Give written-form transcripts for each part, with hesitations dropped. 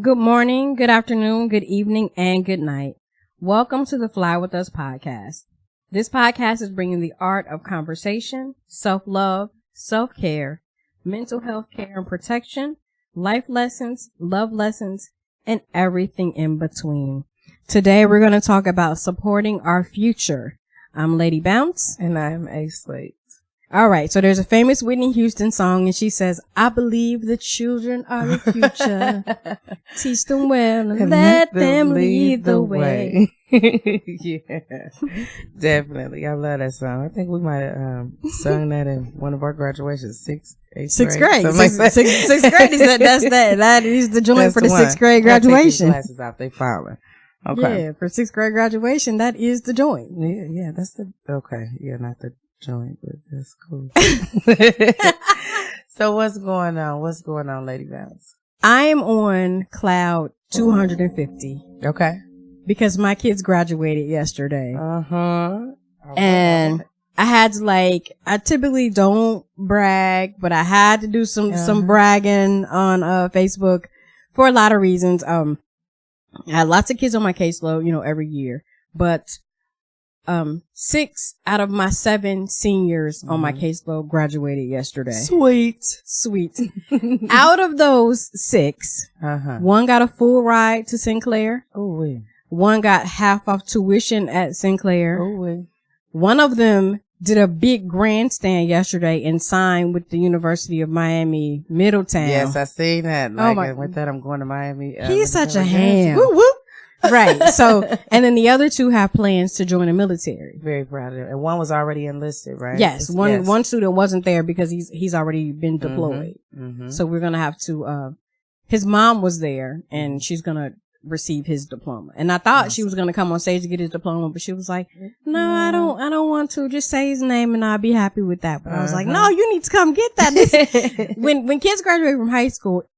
Good morning, good afternoon, good evening, and good night. Welcome to the Fly With Us podcast. This podcast is bringing the art of conversation, self-love, self-care, mental health care and protection, life lessons, love lessons, and everything in between. Today, we're going to talk about supporting our future. I'm Lady Bounce. And I'm A Slate. All right. So there's a famous Whitney Houston song, and she says, I believe the children are the future. Teach them well and let them lead the way. Yeah, definitely. I love that song. I think we might have sung that in one of our graduations, sixth grade. Sixth grade that is the joint for the sixth grade graduation. Glasses out, they falling. Okay. Yeah, for sixth grade graduation, that is the joint. Yeah, that's the okay. Yeah, not the joint, but that's cool. So what's going on? What's going on, Lady Bounce? I am on cloud 250. Okay. Because my kids graduated yesterday. Uh-huh. And I had to I typically don't brag, but I had to do some bragging on Facebook for a lot of reasons. I had lots of kids on my caseload, every year, but 6 out of my 7 seniors on my caseload graduated yesterday. Sweet. Out of those 6, one got a full ride to Sinclair. Oh, one got half off tuition at Sinclair. Oh, one of them did a big grandstand yesterday and signed with the University of Miami, Middletown. Yes, I seen that. With that, I'm going to Miami. He's such a ham. Woo, woo. Right. So, and then the other 2 have plans to join the military. Very proud of him. And one was already enlisted, right? Yes. One student wasn't there because he's already been deployed. Mm-hmm. So we're going to have to, his mom was there and she's going to receive his diploma. And I thought she was going to come on stage to get his diploma, but she was like, no, I don't want to. Just say his name and I'll be happy with that. But I was like, no, you need to come get that. When kids graduate from high school,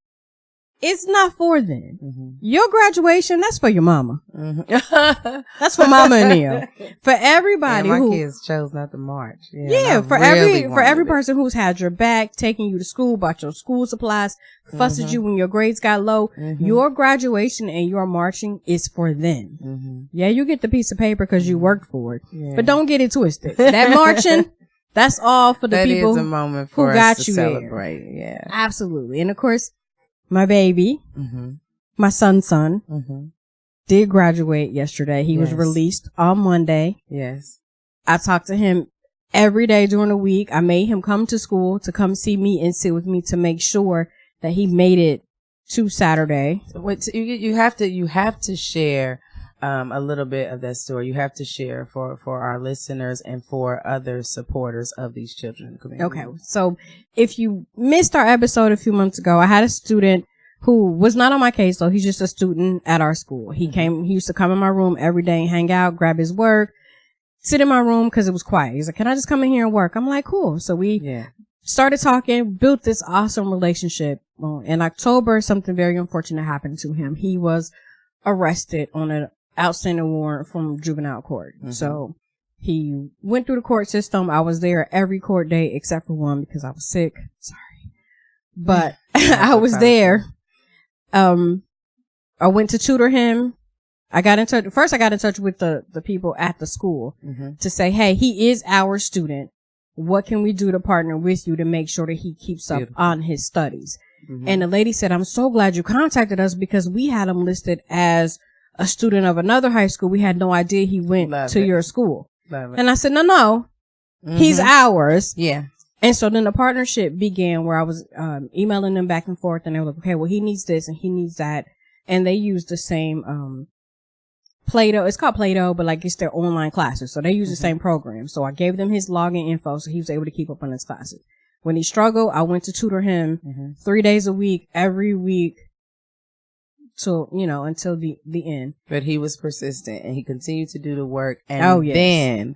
it's not for them. Mm-hmm. Your graduation, that's for your mama. Mm-hmm. That's for Mama and Neil. For everybody my kids chose not to march. For every person who's had your back, taking you to school, bought your school supplies, fussed at you when your grades got low, your graduation and your marching is for them. Mm-hmm. Yeah, you get the piece of paper because you worked for it. Yeah. But don't get it twisted. That marching, that's all for the people that is a moment for who got us you to celebrate. There. Yeah. Absolutely. And of course, my baby, my son's son, did graduate yesterday. He was released on Monday. Yes. I talked to him every day during the week. I made him come to school to come see me and sit with me to make sure that he made it to Saturday. You have to share a little bit of that story. You have to share for our listeners and for other supporters of these children in the community. Okay. So if you missed our episode a few months ago, I had a student who was not on my case, so he's just a student at our school. He used to come in my room every day and hang out, grab his work, sit in my room because it was quiet. He's like, can I just come in here and work? I'm like, cool. So we started talking, built this awesome relationship. In October, something very unfortunate happened to him. He was arrested on an outstanding warrant from juvenile court. Mm-hmm. So he went through the court system. I was there every court day except for one because I was sick. Sorry. But I was there. I went to tutor him. I got in touch with the people at the school to say, hey, he is our student. What can we do to partner with you to make sure that he keeps up on his studies? Mm-hmm. And the lady said, I'm so glad you contacted us because we had him listed as a student of another high school. We had no idea he went to your school. And I said, no, he's ours. Yeah. And so then the partnership began where I was emailing them back and forth and they were like, okay, well, he needs this and he needs that. And they used the same Play-Doh. It's called Play-Doh, but it's their online classes. So they use the same program. So I gave them his login info so he was able to keep up on his classes. When he struggled, I went to tutor him 3 days a week, every week. Till, until the end. But he was persistent and he continued to do the work. And then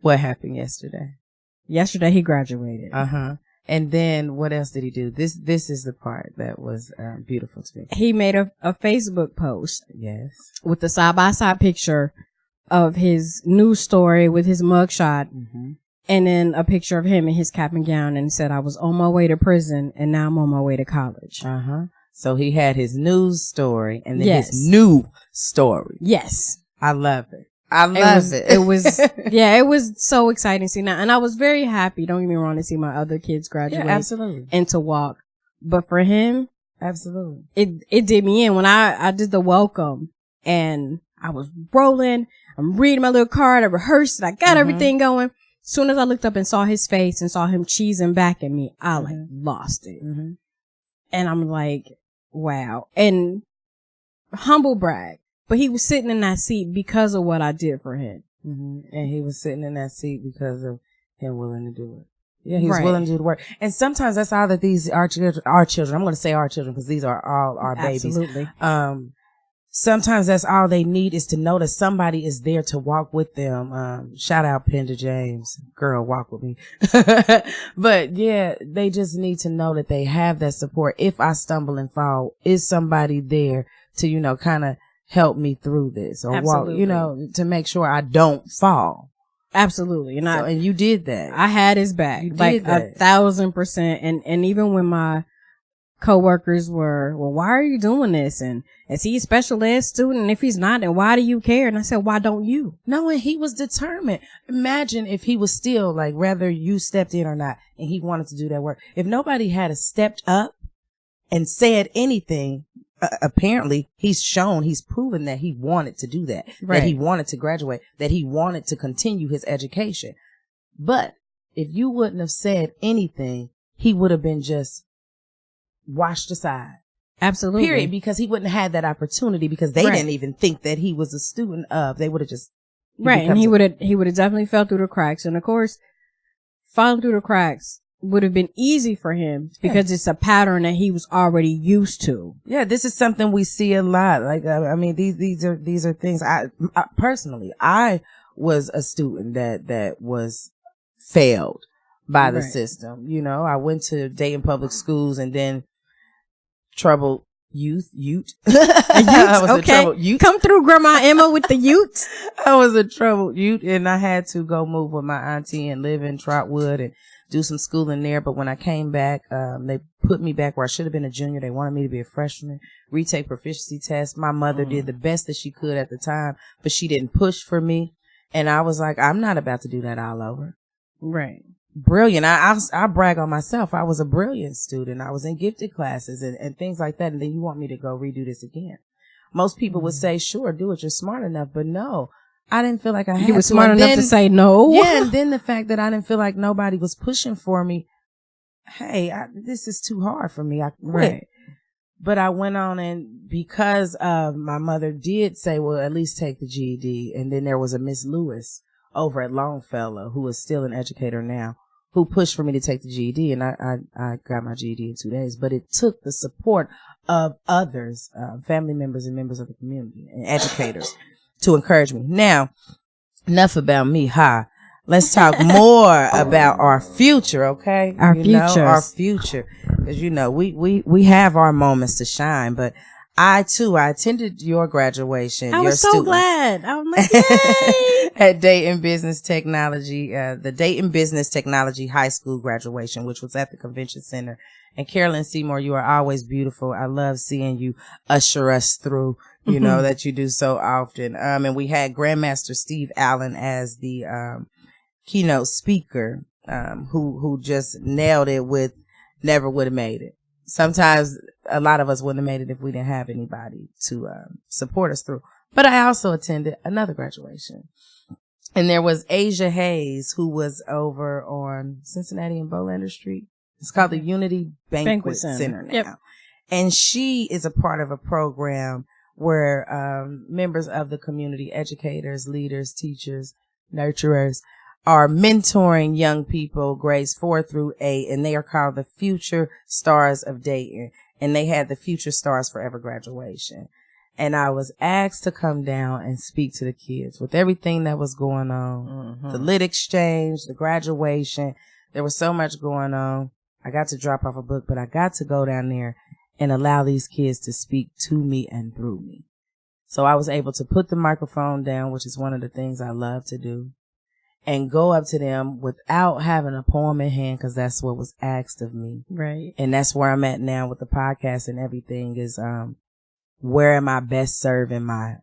what happened yesterday? Yesterday he graduated. And then what else did he do? This is the part that was beautiful to me. He made a Facebook post. Yes. With the side-by-side picture of his news story with his mugshot. And then a picture of him in his cap and gown and said, I was on my way to prison and now I'm on my way to college. So he had his news story and then Yes. his new story. Yes. I love it. I love it. It was, yeah, it was so exciting to see now. And I was very happy, don't get me wrong, to see my other kids graduate. Yeah, absolutely. And to walk. But for him, absolutely, it did me in when I did the welcome and I was rolling. I'm reading my little card. I rehearsed it. I got everything going. As soon as I looked up and saw his face and saw him cheesing back at me, I like lost it. And I'm like, wow. And humble brag, but he was sitting in that seat because of what I did for him. And he was sitting in that seat because of him willing to do it. Yeah, he was willing to do the work. And sometimes that's all that these our children. I'm going to say our children because these are all our babies. Absolutely. Sometimes that's all they need is to know that somebody is there to walk with them. Shout out Penda James. Girl, walk with me. But yeah, they just need to know that they have that support. If I stumble and fall, is somebody there to, kind of help me through this or Absolutely. walk, to make sure I don't fall. Absolutely. And you did that. I had his back. Like 1,000%. And even when my coworkers were, well, why are you doing this? And is he a special ed student? And if he's not, then why do you care? And I said, why don't you? No, and he was determined. Imagine if he was still like, whether you stepped in or not, and he wanted to do that work. If nobody had stepped up and said anything, apparently he's proven that he wanted to do that, that he wanted to graduate, that he wanted to continue his education. But if you wouldn't have said anything, he would have been just washed aside. Absolutely. Period. Because he wouldn't have had that opportunity because they didn't even think that he was a student of. They would have just and he would have definitely fell through the cracks. And of course, falling through the cracks would have been easy for him because it's a pattern that he was already used to. Yeah, this is something we see a lot. Like I mean, these are things I personally I was a student that was failed by the system. I went to Dayton public schools and then troubled youth. I was a troubled youth. Come through, Grandma Emma, with the youth. I was a troubled youth, and I had to go move with my auntie and live in Trotwood and do some schooling there. But when I came back, they put me back where I should have been a junior. They wanted me to be a freshman, retake proficiency tests. My mother did the best that she could at the time, but she didn't push for me. And I was like, I'm not about to do that all over. Right. Brilliant. I brag on myself. I was a brilliant student. I was in gifted classes and things like that. And then you want me to go redo this again. Most people would say, sure, do it. You're smart enough. But no, I didn't feel like I had to. You were smart enough to say no. Yeah. And then the fact that I didn't feel like nobody was pushing for me. Hey, this is too hard for me. I quit. Right. But I went on, and because my mother did say, well, at least take the GED. And then there was a Miss Lewis over at Longfellow, who is still an educator now, who pushed for me to take the GED, and I got my GED in 2 days. But it took the support of others, family members and members of the community and educators to encourage me. Now, enough about me, Let's talk more about our future, okay? Our future. Because, we have our moments to shine, but I attended your graduation. I was so glad. I'm like, yay! At Dayton Business Technology, the Dayton Business Technology High School graduation, which was at the Convention Center. And Carolyn Seymour, you are always beautiful. I love seeing you usher us through, that you do so often. And we had Grandmaster Steve Allen as the keynote speaker, who just nailed it with never would have made it. Sometimes a lot of us wouldn't have made it if we didn't have anybody to support us through. But I also attended another graduation. And there was Asia Haze, who was over on Cincinnati and Bolander Street. It's called the Unity Banquet Center now. Yep. And she is a part of a program where members of the community, educators, leaders, teachers, nurturers, are mentoring young people grades 4 through 8, and they are called the Future Stars of Dayton. And they had the Future Stars Forever graduation. And I was asked to come down and speak to the kids with everything that was going on. The lit exchange, the graduation. There was so much going on. I got to drop off a book, but I got to go down there and allow these kids to speak to me and through me. So I was able to put the microphone down, which is one of the things I love to do, and go up to them without having a poem in hand, because that's what was asked of me. Right. And that's where I'm at now with the podcast and everything is, where am I best serving my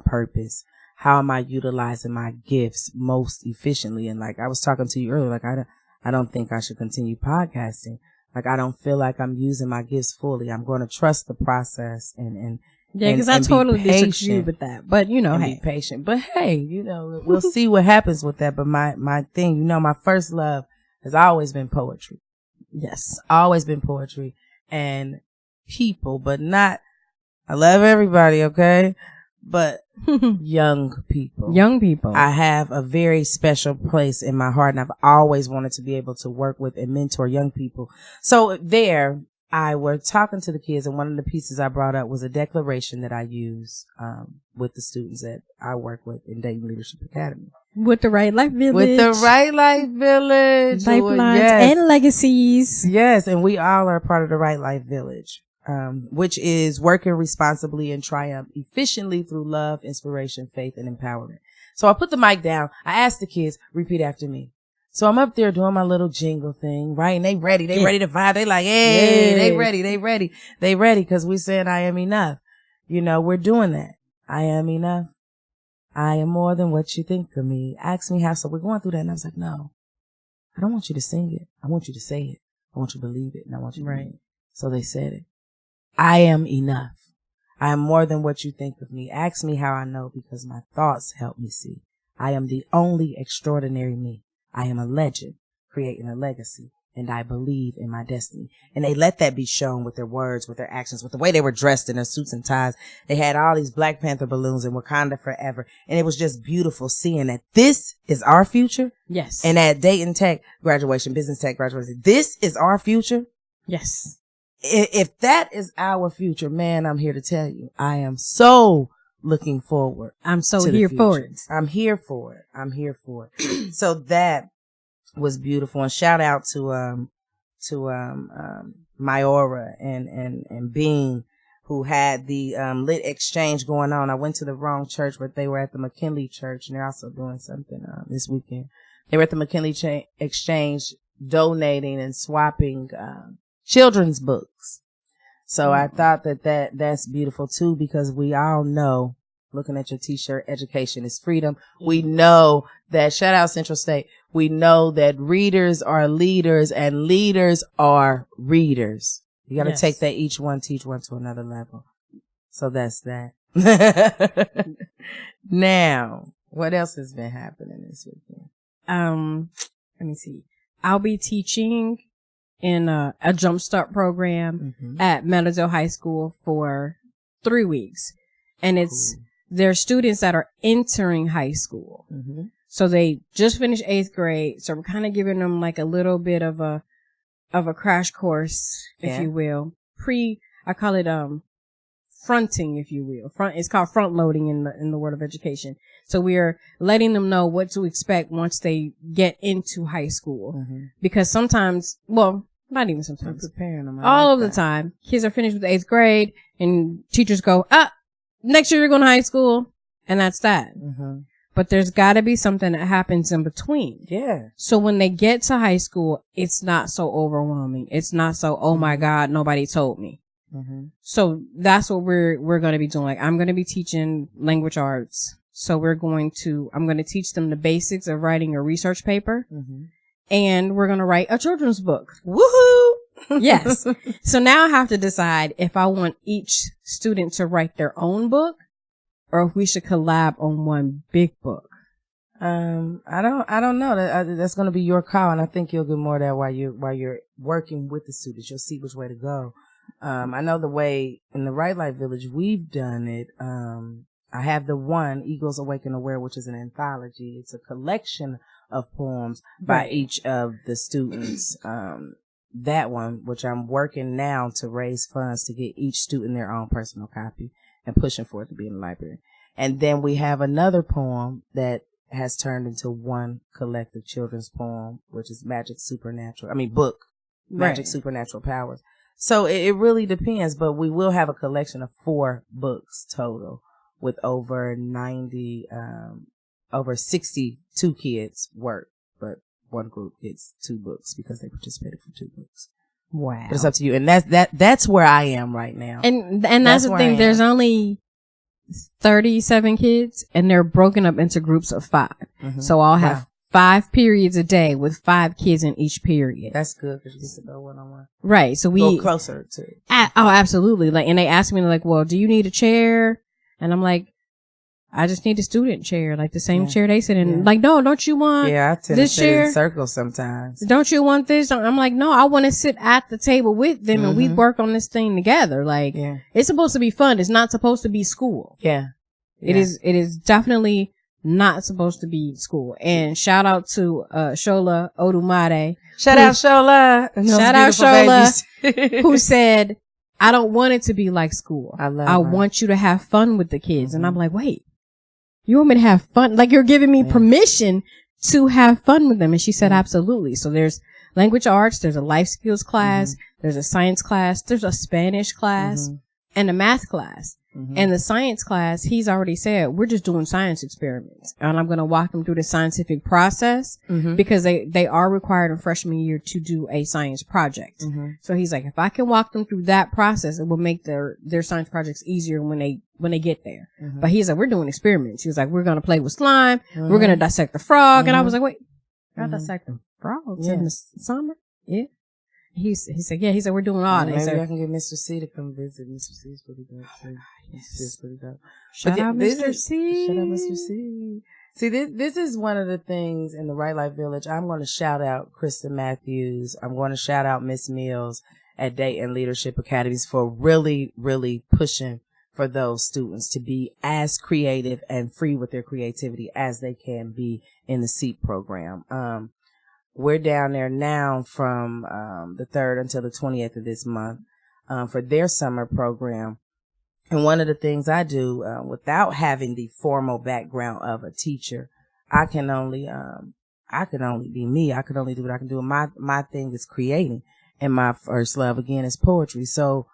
purpose? How am I utilizing my gifts most efficiently? And like I was talking to you earlier, like I don't think I should continue podcasting. Like I don't feel like I'm using my gifts fully. I'm going to trust the process and yeah, because I totally disagree with that. But be patient. But hey, we'll see what happens with that. But my thing, my first love has always been poetry. Yes, always been poetry and people, but not. I love everybody, okay? But young people. Young people. I have a very special place in my heart, and I've always wanted to be able to work with and mentor young people. So there, I were talking to the kids, and one of the pieces I brought up was a declaration that I use with the students that I work with in Dayton Leadership Academy. With the Right Life Village. With the Right Life Village. Lifelines and legacies. Yes, and we all are part of the Right Life Village. Which is working responsibly and triumph efficiently through love, inspiration, faith, and empowerment. So I put the mic down. I asked the kids, repeat after me. So I'm up there doing my little jingle thing, right? And they ready. They ready to vibe. They like, hey, they ready. Cause we said I am enough. We're doing that. I am enough. I am more than what you think of me. Ask me how. So we're going through that. And I was like, no, I don't want you to sing it. I want you to say it. I want you to believe it. And I want you to believe it. So they said it. I am enough. I am more than what you think of me. Ask me how I know, because my thoughts help me see. I am the only extraordinary me. I am a legend, creating a legacy, and I believe in my destiny. And they let that be shown with their words, with their actions, with the way they were dressed in their suits and ties. They had all these Black Panther balloons and Wakanda forever. And it was just beautiful seeing that this is our future. Yes. And at Dayton Tech graduation, business tech graduation, this is our future. Yes. If that is our future, man, I'm here to tell you, I am so looking forward. I'm so here for it. I'm here for it. So that was beautiful. And shout out to Myora and Bean, who had the lit exchange going on. I went to the wrong church, but they were at the McKinley church, and they're also doing something this weekend. They were at the McKinley exchange donating and swapping children's books. So I thought that's beautiful too, because we all know, looking at your t-shirt, education is freedom. We know that, shout out Central State, we know that readers are leaders and leaders are readers. You got to take that, each one, teach one to another level. So that's that. Now, what else has been happening this weekend? Let me see. I'll be teaching in a jumpstart program at Meadowdale High School for 3 weeks. And it's their students that are entering high school. So they just finished 8th grade. So we're kind of giving them like a little bit of a crash course, if you will. I call it, fronting, if you will. It's called front loading in the world of education. So we are letting them know what to expect once they get into high school. Because sometimes, well, not even sometimes, preparing them all of the time, kids are finished with 8th grade and teachers go, next year you're going to high school. And that's that. But there's got to be something that happens in between. Yeah. So when they get to high school, it's not so overwhelming. It's not so, oh my God, nobody told me. So that's what we're going to be doing. I'm going to be teaching language arts. So I'm going to teach them the basics of writing a research paper. And we're going to write a children's book. Woohoo! Yes. So now I have to decide if I want each student to write their own book, or if we should collab on one big book. I don't know. That's going to be your call, and I think you'll get more of that while you're working with the students. You'll see which way to go. I know the way in the Right Life Village we've done it. I have the one, Eagles Awaken Aware, which is an anthology. It's a collection of poems by each of the students. That one, which I'm working now to raise funds to get each student their own personal copy and pushing for it to be in the library. And then we have another poem that has turned into one collective children's poem, which is Magic Supernatural Powers. So it really depends, but we will have a collection of 4 books total with over 90 over 62 kids work, but one group gets 2 books because they participated for 2 books. Wow. But it's up to you. And that's where I am right now. And that's the thing. There's only 37 kids and they're broken up into groups of 5. Mm-hmm. So I'll have 5 periods a day with 5 kids in each period. That's good because you get to go one-on-one. Right. So we go closer to it. Oh, absolutely. Like, and they ask me like, well, do you need a chair? And I'm like, I just need a student chair, like the same chair they sit in. Yeah. Like, no, don't you want I tend this to sit chair? In circles sometimes. Don't you want this? I'm like, no, I want to sit at the table with them and we work on this thing together. Like, it's supposed to be fun. It's not supposed to be school. Yeah. It is definitely not supposed to be school. And shout out to Shola Odumare. Shout out Shola, who said, I don't want it to be like school. I want you to have fun with the kids. And I'm like, wait, you want me to have fun? Like, you're giving me permission to have fun with them. And she said, absolutely. So there's language arts, there's a life skills class, there's a science class, there's a Spanish class, and a math class. And the science class, he's already said, we're just doing science experiments. And I'm going to walk them through the scientific process because they are required in freshman year to do a science project. So he's like, if I can walk them through that process, it will make their science projects easier when they get there. But he's like, we're doing experiments. He was like, we're going to play with slime. We're going to dissect the frog. And I was like, wait, y'all dissecting frogs in the summer? Yeah. He said, yeah, he said, we're doing all that. Maybe I can get Mr. C to come visit. Mr. C is pretty good too. Yes. Pretty dope. Shout out Mr. C. Shout out Mr. C. See, this is one of the things in the Right Life Village. I'm going to shout out Kristen Matthews. I'm going to shout out Miss Mills at Dayton Leadership Academies for really, really pushing for those students to be as creative and free with their creativity as they can be in the SEEP program. We're down there now from the 3rd until the 20th of this month for their summer program. And one of the things I do without having the formal background of a teacher, I can only be me. I can only do what I can do. My thing is creating, and my first love again is poetry. So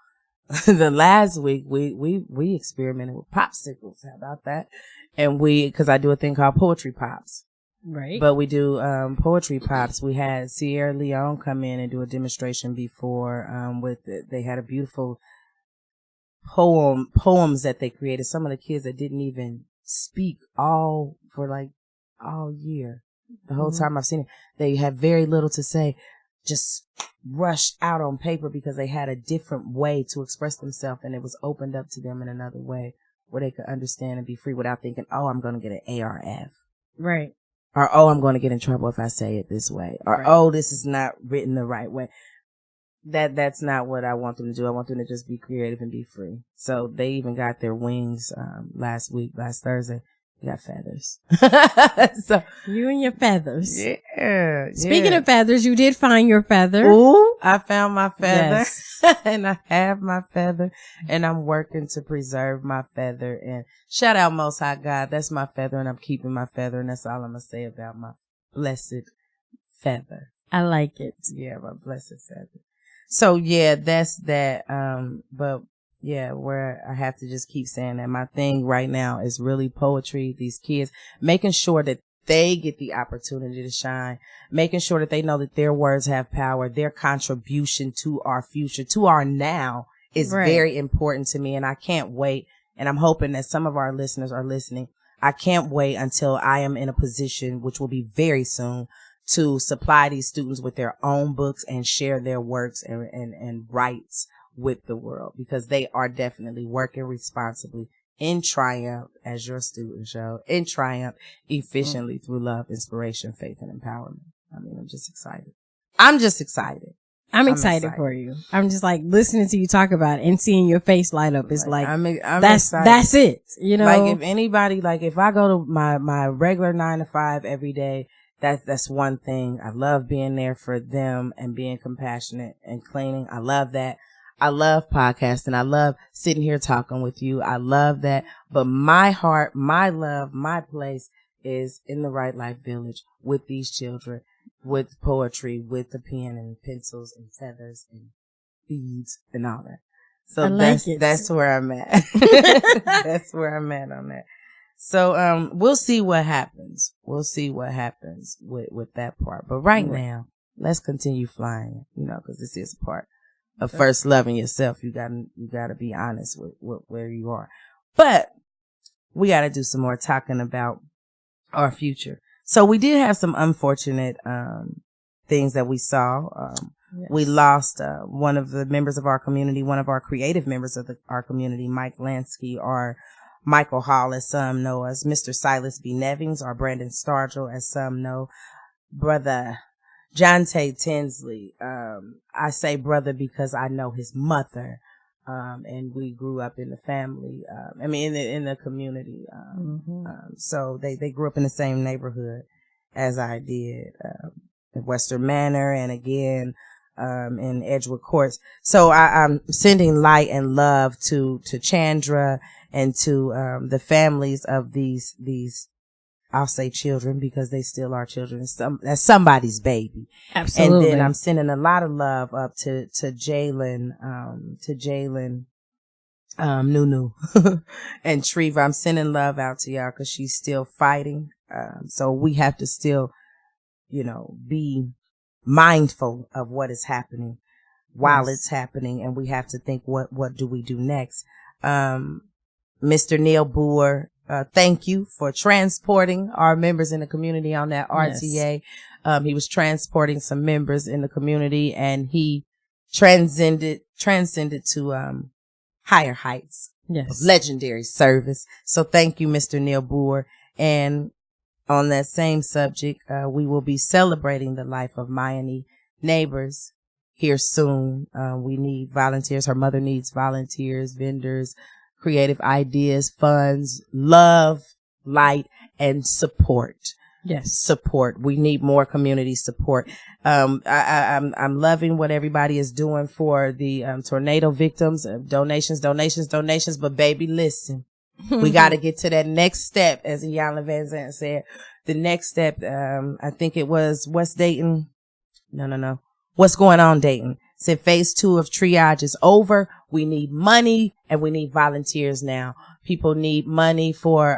the last week we experimented with popsicles. How about that? And because I do a thing called poetry pops. Right. But we do poetry pops. We had Sierra Leone come in and do a demonstration before they had a beautiful poems that they created. Some of the kids that didn't even speak all year. The whole time I've seen it, they had very little to say, just rushed out on paper because they had a different way to express themselves, and it was opened up to them in another way where they could understand and be free without thinking, oh, I'm going to get an ARF. Right. Or, oh, I'm going to get in trouble if I say it this way. Or, oh, this is not written the right way. That's not what I want them to do. I want them to just be creative and be free. So they even got their wings, last Thursday. They got feathers. So you and your feathers. Yeah. Speaking of feathers, you did find your feather. Ooh, I found my feather. Yes. And I have my feather, and I'm working to preserve my feather. And shout out Most High God. That's my feather, and I'm keeping my feather. And that's all I'm going to say about my blessed feather. I like it. Yeah, my blessed feather. So yeah, that's that. But yeah, where I have to just keep saying that my thing right now is really poetry. These kids, making sure that they get the opportunity to shine, making sure that they know that their words have power, their contribution to our future, to our now is very important to me. And I can't wait. And I'm hoping that some of our listeners are listening. I can't wait until I am in a position, which will be very soon, to supply these students with their own books and share their works and rights with the world, because they are definitely working responsibly in triumph, as your student show, in triumph, efficiently through love, inspiration, faith, and empowerment. I mean, I'm just excited. I'm excited for you. I'm just like listening to you talk about it and seeing your face light up. It's like, I'm that's excited. That's it. You know, like if anybody, like if I go to my regular 9 to 5 every day, that's one thing. I love being there for them and being compassionate and cleaning. I love that. I love podcasting. I love sitting here talking with you. I love that. But my heart, my love, my place is in the Right Life Village with these children, with poetry, with the pen and pencils and feathers and beads and all that. So that's where I'm at. That's where I'm at on that. So, we'll see what happens. We'll see what happens with that part. But right now, let's continue flying, cause this is part of first loving yourself. You gotta be honest with where you are. But we gotta do some more talking about our future. So we did have some unfortunate, things that we saw. We lost, one of the members of our community, one of our creative members of our community, Mike Lansky, or Michael Hall, as some know us, Mr. Silas Mevins, or Brandon Stargell, as some know, brother Jonte Tinsley. I say brother because I know his mother, and we grew up in the family, in the community. So they grew up in the same neighborhood as I did, in Western Manor, and again, in Edgewood Courts. So I'm sending light and love to Chandra and to the families of these I'll say children because they still are children. That's somebody's baby. Absolutely. And then I'm sending a lot of love up to Jalen, Nunu and Treva. I'm sending love out to y'all because she's still fighting. So we have to still, be mindful of what is happening while it's happening. And we have to think, what do we do next? Mr. Neil Brewer, thank you for transporting our members in the community on that RTA. He was transporting some members in the community, and he transcended to higher heights of legendary service. So thank you, Mr. Neil Brewer. And on that same subject, we will be celebrating the life of Mayani Neighbors here soon. We need volunteers. Her mother needs volunteers, vendors, creative ideas, funds, love, light, and support. Yes. Support. We need more community support. I'm loving what everybody is doing for the tornado victims. Donations. But baby, listen, we got to get to that next step, as Iyanla Van Zandt said. The next step, I think it was West Dayton. No. What's going on, Dayton? Said phase 2 of triage is over. We need money and we need volunteers now. People need money for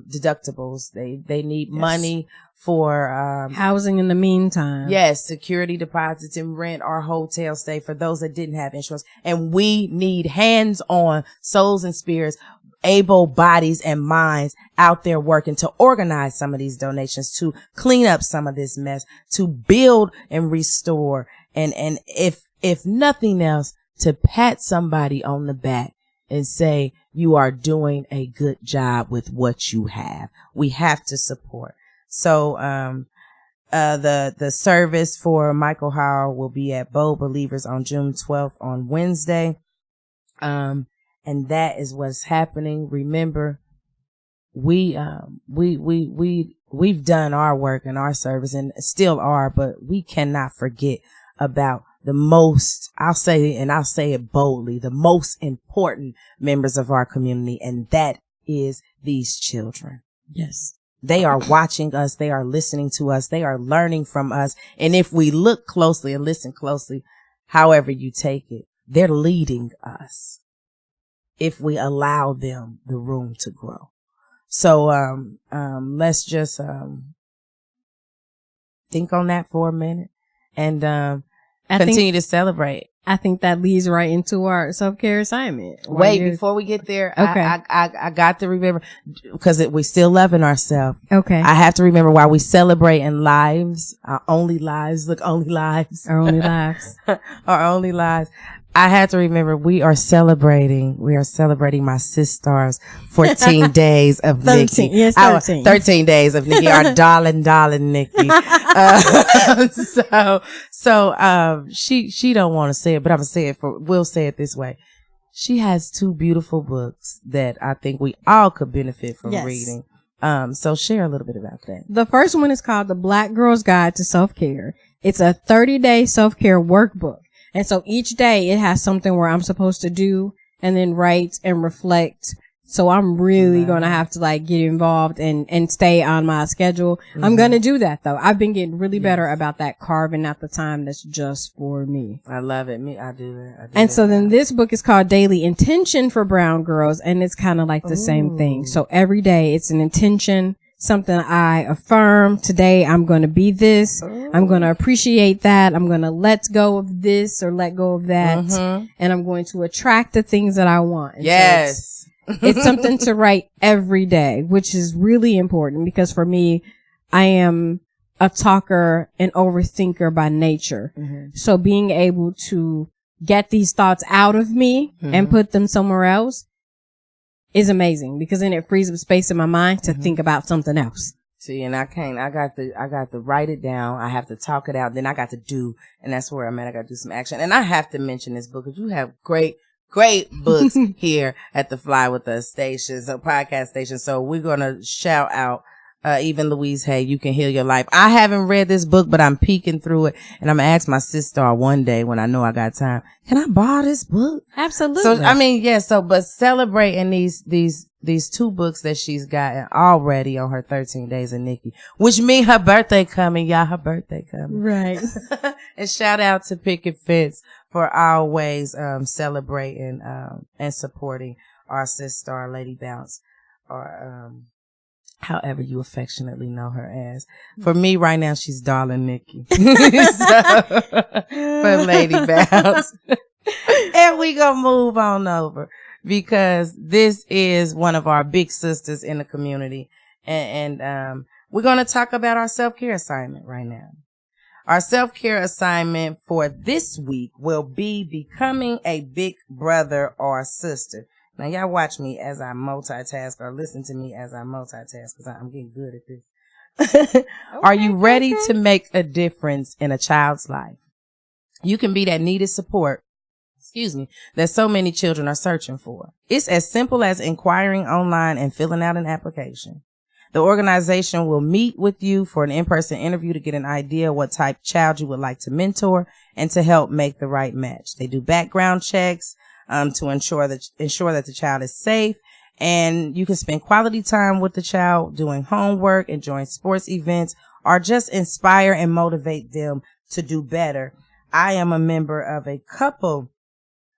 deductibles. They need money for housing in the meantime. Yes, security deposits and rent or hotel stay for those that didn't have insurance. And we need hands-on souls and spirits, able bodies and minds out there working to organize some of these donations, to clean up some of this mess, to build and restore. And if nothing else, to pat somebody on the back and say, you are doing a good job with what you have. We have to support. So, the service for Michael Howell will be at Bold Believers on June 12th on Wednesday. And that is what's happening. Remember, we've done our work and our service and still are, but we cannot forget about the most, I'll say it boldly, the most important members of our community, and that is these children. Yes. They are watching us. They are listening to us. They are learning from us. And if we look closely and listen closely, however you take it, they're leading us if we allow them the room to grow. So, let's just, think on that for a minute and, continue to celebrate. I think that leads right into our self-care assignment. Wait, before we get there, okay. I got to remember, because we still loving ourselves. Okay. I have to remember while we celebrating lives, our only lives, our only lives. Our only lives. I had to remember we are celebrating my Sis Stars 14 days of 13, Nikki. yes, 13. 13 days of Nikki, our darling Nikki. So she don't want to say it, but I'm going to say it we'll say it this way. She has 2 beautiful books that I think we all could benefit from reading. So share a little bit about that. The first one is called The Black Girl's Guide to Self-Care. It's a 30-day self-care workbook. And so each day it has something where I'm supposed to do and then write and reflect So I'm really going to have to like get involved and stay on my schedule. I'm going to do that though. I've been getting really better about that, carving out the time that's just for me. I love it. I do that. And so then this book is called Daily Intention for Brown Girls. And it's kind of like the same thing. So every day it's an intention, something I affirm. Today I'm going to be this. I'm going to appreciate that. I'm going to let go of this or let go of that. And I'm going to attract the things that I want. And yes. So it's something to write every day, which is really important because for me, I am a talker and overthinker by nature. So being able to get these thoughts out of me and put them somewhere else is amazing because then it frees up space in my mind to think about something else. See, and I got to write it down. I have to talk it out. Then I got to do, and that's where I'm at. I got to do some action. And I have to mention this book because you have great books here at the Fly With Us station, so podcast station. So we're going to shout out, even Louise Hay, You Can Heal Your Life. I haven't read this book, but I'm peeking through it and I'm going to ask my sister one day when I know I got time, can I borrow this book? Absolutely. So, I mean, but celebrating these 2 books that she's gotten already on her 13 Days of Nikki, which mean her birthday coming, y'all, her birthday coming. Right. And shout out to Picket Fence for always, celebrating, and supporting our sister, our Lady Bounce, or, however you affectionately know her as. For me right now, she's Darling Nikki. So, for Lady Bounce. And we gonna move on over because this is one of our big sisters in the community. And we're going to talk about our self-care assignment right now. Our self-care assignment for this week will be becoming a big brother or sister. Now, y'all watch me as I multitask or listen to me as I multitask because I'm getting good at this. Are you ready to make a difference in a child's life? You can be that needed support, that so many children are searching for. It's as simple as inquiring online and filling out an application. The organization will meet with you for an in-person interview to get an idea of what type of child you would like to mentor and to help make the right match. They do background checks to ensure that the child is safe, and you can spend quality time with the child doing homework, enjoying sports events, or just inspire and motivate them to do better. I am a member of a couple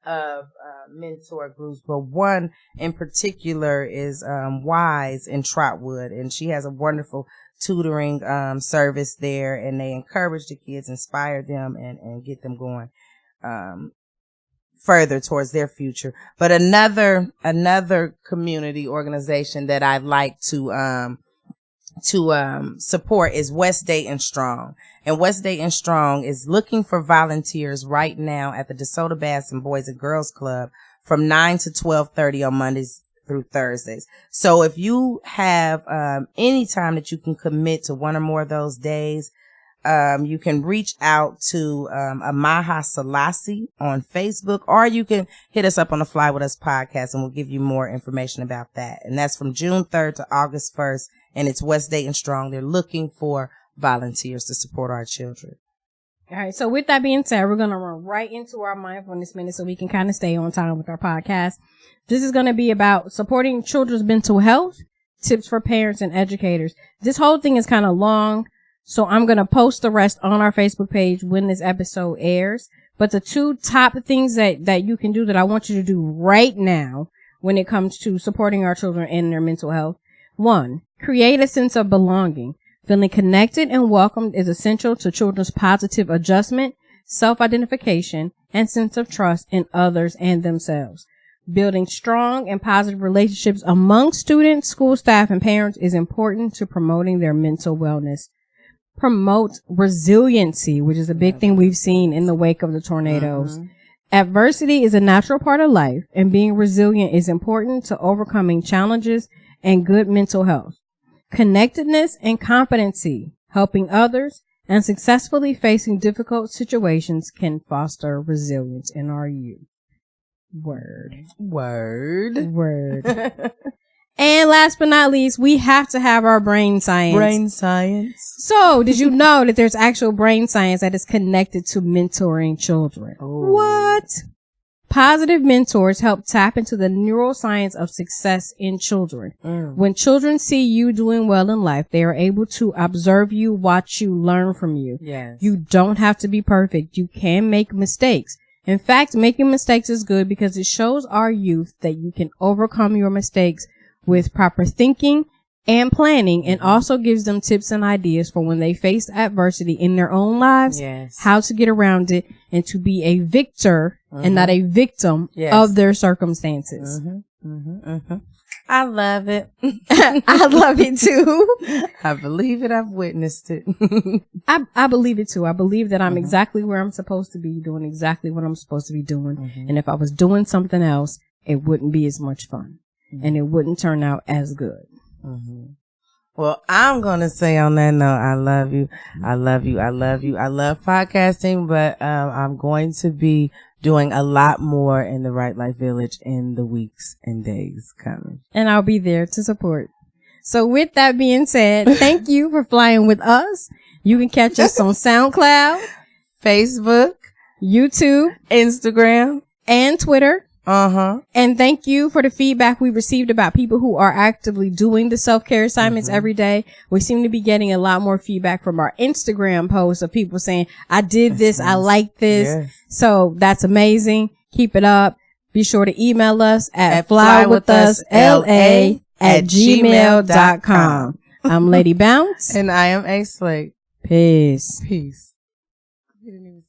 of mentor groups, but one in particular is Wise in Trotwood, and she has a wonderful tutoring service there, and they encourage the kids, inspire them, and get them going further towards their future. But another community organization that I'd like to support is West Dayton Strong. And West Dayton Strong is looking for volunteers right now at the DeSoto Bass and Boys and Girls Club from 9 to 12:30 on Mondays through Thursdays. So if you have any time that you can commit to one or more of those days, you can reach out to Amaha Selassie on Facebook, or you can hit us up on the Fly With Us podcast and we'll give you more information about that. And that's from June 3rd to August 1st. And it's West Dayton Strong. They're looking for volunteers to support our children. All right. So with that being said, we're going to run right into our mindfulness minute so we can kind of stay on time with our podcast. This is going to be about supporting children's mental health, tips for parents and educators. This whole thing is kind of long, so I'm going to post the rest on our Facebook page when this episode airs. But the 2 top things that you can do that I want you to do right now when it comes to supporting our children and their mental health. 1, create a sense of belonging. Feeling connected and welcomed is essential to children's positive adjustment, self-identification, and sense of trust in others and themselves. Building strong and positive relationships among students, school staff, and parents is important to promoting their mental wellness. Promote resiliency, which is a big thing we've seen in the wake of the tornadoes. Adversity is a natural part of life, and being resilient is important to overcoming challenges and good mental health. Connectedness and competency, helping others and successfully facing difficult situations can foster resilience in our youth. Word. And last but not least, we have to have our brain science. So, did you know that there's actual brain science that is connected to mentoring children? Oh. What? Positive mentors help tap into the neuroscience of success in children. When children see you doing well in life, they are able to observe you, watch you, learn from you. Yes. You don't have to be perfect. You can make mistakes. In fact, making mistakes is good because it shows our youth that you can overcome your mistakes with proper thinking and planning, and also gives them tips and ideas for when they face adversity in their own lives, how to get around it and to be a victor and not a victim of their circumstances. I love it. I love it too. I believe it. I've witnessed it. I believe it too. I believe that I'm exactly where I'm supposed to be, doing exactly what I'm supposed to be doing. And if I was doing something else, it wouldn't be as much fun and it wouldn't turn out as good. Well, I'm going to say on that note, I love you. I love you. I love you. I love podcasting, but I'm going to be doing a lot more in the Right Life Village in the weeks and days coming. And I'll be there to support. So with that being said, thank you for flying with us. You can catch us on SoundCloud, Facebook, YouTube, Instagram, and Twitter. Uh-huh. And thank you for the feedback we received about people who are actively doing the self-care assignments every day. We seem to be getting a lot more feedback from our Instagram posts of people saying, I did this, I like this. Yes. So that's amazing. Keep it up. Be sure to email us at flywithusla@gmail.com. I'm Lady Bounce. And I am A Slate. Peace. Peace. You didn't even